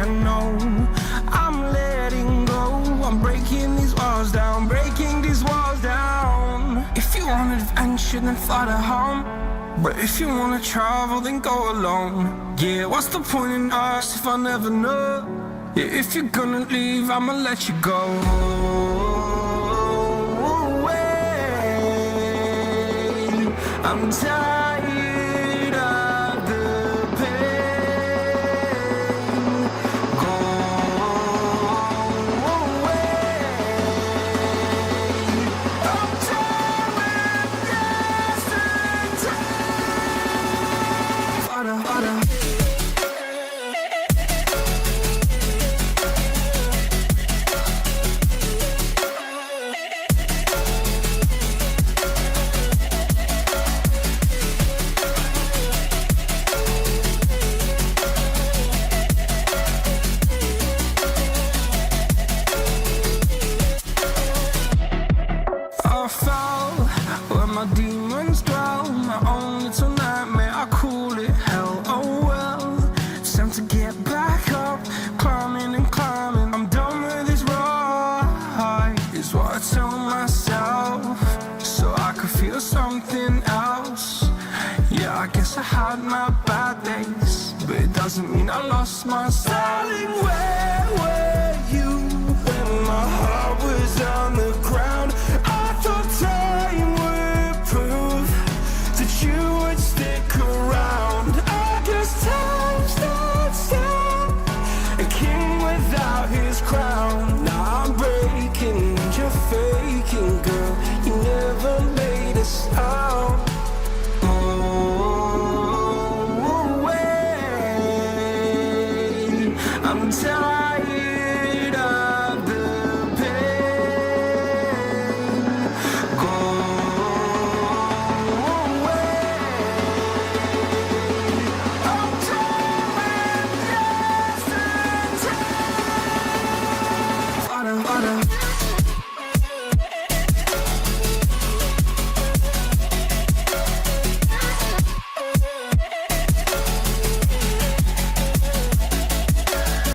I know I'm letting go. I'm breaking these walls down, breaking these walls down. If you want adventure, then fly to home. But if you wanna travel, then go alone. Yeah, what's the point in us if I never know? Yeah, if you're gonna leave, I'ma let you go. I'm tired of the pain. Go away. I'm tired of yesterday. Harder, harder. I fell where my demons dwell. My own little nightmare, I call it hell. Oh well, it's time to get back up. Climbing and climbing, I'm done with this ride, is what I tell myself, so I could feel something else. Yeah, I guess I had my bad days, but it doesn't mean I lost my style. Darling, where were you when my heart was on the ground? I thought time would prove that you would stick around. I guess time stood still, a king without his crown. Now I'm breaking and you're faking, girl. You never made a sound. Oh, wait, I'm tired.